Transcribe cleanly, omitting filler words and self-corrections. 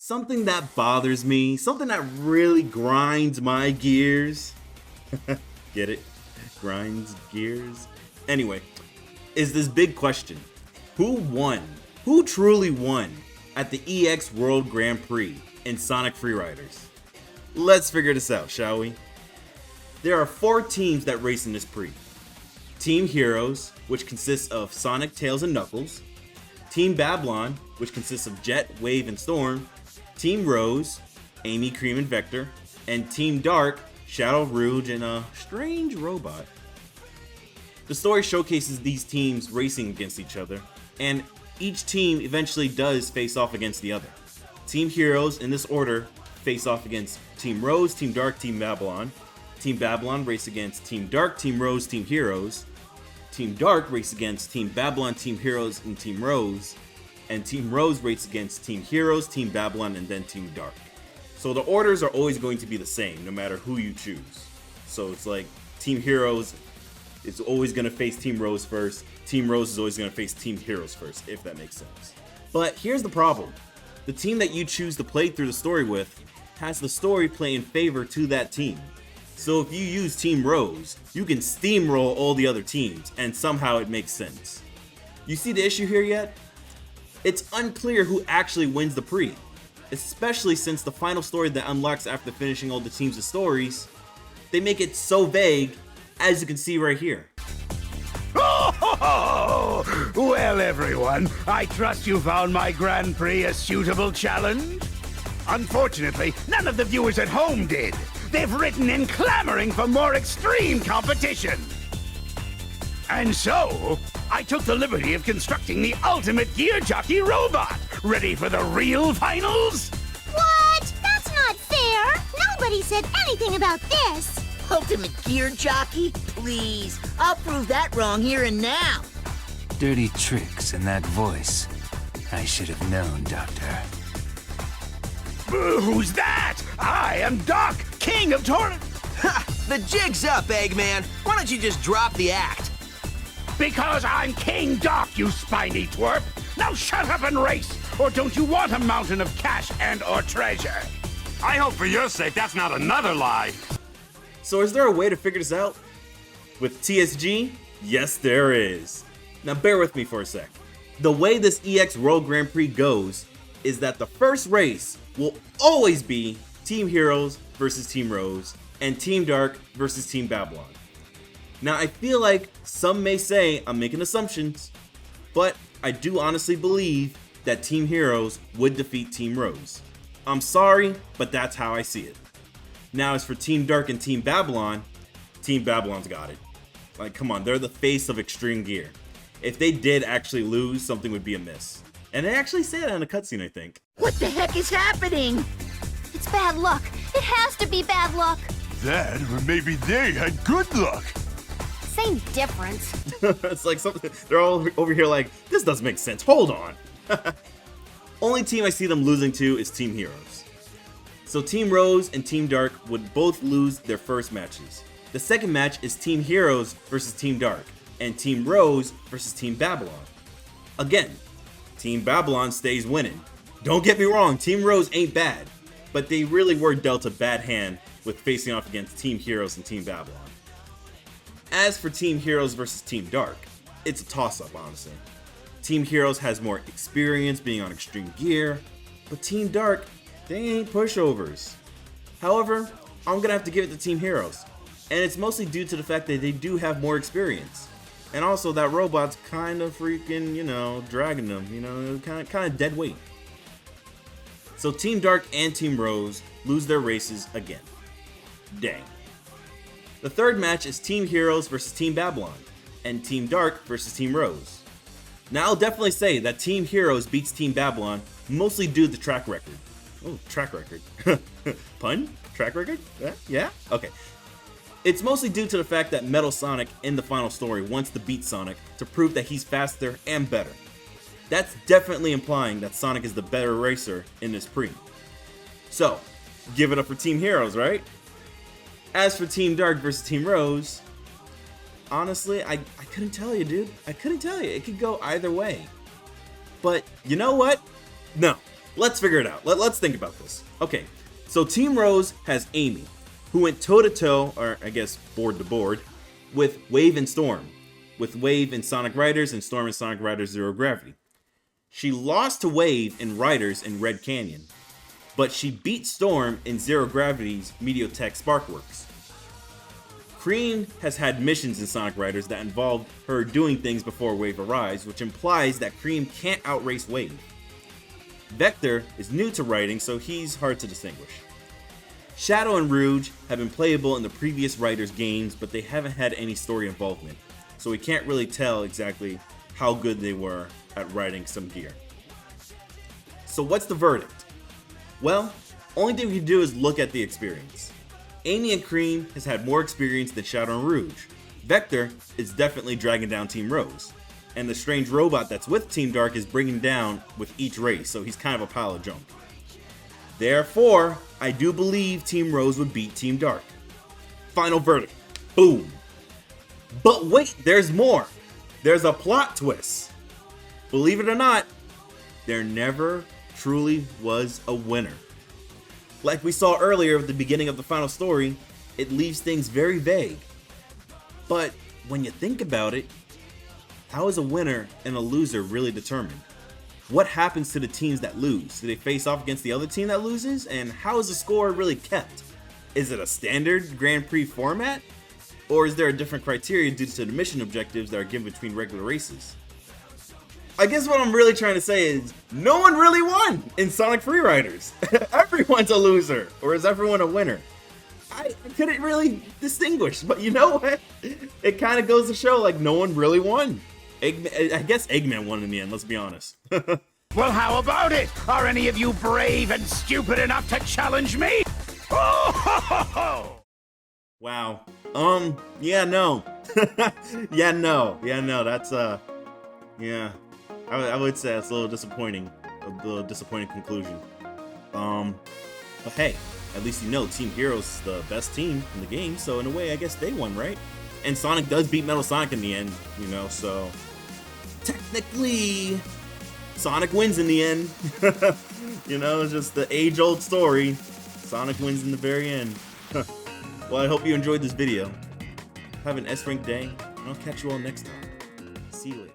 Something that bothers me, something that really grinds my gears. Get it? Grinds gears? Anyway, is this big question. Who won? Who truly won at the EX World Grand Prix in Sonic Freeriders? Let's figure this out, shall we? There are 4 teams that race in this Prix. Team Heroes, which consists of Sonic, Tails, and Knuckles. Team Babylon, which consists of Jet, Wave, and Storm. Team Rose, Amy, Cream, and Vector. And Team Dark, Shadow, Rouge, and a strange robot. The story showcases these teams racing against each other, and each team eventually does face off against the other. Team Heroes, in this order, face off against Team Rose, Team Dark, Team Babylon. Team Babylon race against Team Dark, Team Rose, Team Heroes. Team Dark race against Team Babylon, Team Heroes, and Team Rose. And Team Rose race against Team Heroes, Team Babylon, and then Team Dark. So the orders are always going to be the same, no matter who you choose. So it's like Team Heroes is always going to face Team Rose first. Team Rose is always going to face Team Heroes first, if that makes sense. But here's the problem. The team that you choose to play through the story with has the story play in favor to that team. So if you use Team Rose, you can steamroll all the other teams, and somehow it makes sense. You see the issue here yet? It's unclear who actually wins the Prix, especially since the final story that unlocks after finishing all the teams' stories, they make it so vague, as you can see right here. Oh, well, everyone, I trust you found my Grand Prix a suitable challenge. Unfortunately, none of the viewers at home did. They've written in clamoring for more extreme competition. And so, I took the liberty of constructing the ultimate gear jockey robot. Ready for the real finals? What? That's not fair. Nobody said anything about this. Ultimate gear jockey? Please, I'll prove that wrong here and now. Dirty tricks in that voice. I should have known, Doctor. Who's that? I am Doc, King of Torrent. Ha! The jig's up, Eggman. Why don't you just drop the act? Because I'm King Doc, you spiny twerp. Now shut up and race, or don't you want a mountain of cash and or treasure? I hope for your sake that's not another lie. So is there a way to figure this out? With TSG? Yes, there is. Now bear with me for a sec. The way this EX World Grand Prix goes is that the first race will always be Team Heroes versus Team Rose and Team Dark versus Team Babylon. Now I feel like some may say I'm making assumptions, but I do honestly believe that Team Heroes would defeat Team Rose. I'm sorry, but that's how I see it. Now as for Team Dark and Team Babylon's got it. Like, come on, they're the face of Extreme Gear. If they did actually lose, something would be amiss. And they actually say that in a cutscene, I think. What the heck is happening? It's bad luck. It has to be bad luck. That, or maybe they had good luck. Same difference. It's like something, they're all over here like, this doesn't make sense, hold on. Only team I see them losing to is Team Heroes. So Team Rose and Team Dark would both lose their first matches. The second match is Team Heroes versus Team Dark, and Team Rose versus Team Babylon. Again, Team Babylon stays winning. Don't get me wrong, Team Rose ain't bad, but they really were dealt a bad hand with facing off against Team Heroes and Team Babylon. As for Team Heroes versus Team Dark, it's a toss-up, honestly. Team Heroes has more experience being on Extreme Gear, but Team Dark, they ain't pushovers. However, I'm gonna have to give it to Team Heroes, and it's mostly due to the fact that they do have more experience. And also that robot's kind of freaking, dragging them, kind of dead weight. So Team Dark and Team Rose lose their races again. Dang. The third match is Team Heroes versus Team Babylon, and Team Dark versus Team Rose. Now I'll definitely say that Team Heroes beats Team Babylon, mostly due to track record. Oh, track record. Pun? Track record? Yeah? Okay. It's mostly due to the fact that Metal Sonic in the final story wants to beat Sonic to prove that he's faster and better. That's definitely implying that Sonic is the better racer in this Prix. So, give it up for Team Heroes, right? As for Team Dark versus Team Rose, honestly, I couldn't tell you, dude. I couldn't tell you. It could go either way. But you know what? No, let's figure it out. Let's think about this. Okay, so Team Rose has Amy, who went toe-to-toe, or I guess board-to-board, with Wave and Storm, with Wave in Sonic Riders and Storm in Sonic Riders Zero Gravity. She lost to Wave in Riders in Red Canyon, but she beat Storm in Zero Gravity's Meteotech Sparkworks. Cream has had missions in Sonic Riders that involved her doing things before Wave arrives, which implies that Cream can't outrace Wave. Vector is new to writing, so he's hard to distinguish. Shadow and Rouge have been playable in the previous Riders games, but they haven't had any story involvement, so we can't really tell exactly how good they were at riding some gear. So what's the verdict? Well, only thing we can do is look at the experience. Amy and Cream has had more experience than Shadow and Rouge. Vector is definitely dragging down Team Rose. And the strange robot that's with Team Dark is bringing down with each race, so he's kind of a pile of junk. Therefore, I do believe Team Rose would beat Team Dark. Final verdict. Boom. But wait, there's more. There's a plot twist. Believe it or not, there never truly was a winner. Like we saw earlier at the beginning of the final story, it leaves things very vague. But when you think about it, how is a winner and a loser really determined? What happens to the teams that lose? Do they face off against the other team that loses? And how is the score really kept? Is it a standard Grand Prix format? Or is there a different criteria due to the mission objectives that are given between regular races? I guess what I'm really trying to say is, no one really won in Sonic Free Riders. Everyone's a loser, or is everyone a winner? I couldn't really distinguish, but you know what? It kind of goes to show, like, no one really won. I guess Eggman won in the end, let's be honest. Well, how about it? Are any of you brave and stupid enough to challenge me? Oh, ho, ho, ho. Wow. Yeah, no. Yeah, no, that's, yeah. I would say that's a little disappointing conclusion. But hey, at least you know Team Heroes is the best team in the game, so in a way, I guess they won, right? And Sonic does beat Metal Sonic in the end, you know, so technically, Sonic wins in the end. You know, it's just the age-old story. Sonic wins in the very end. Well, I hope you enjoyed this video. Have an S-rank day, and I'll catch you all next time. See you later.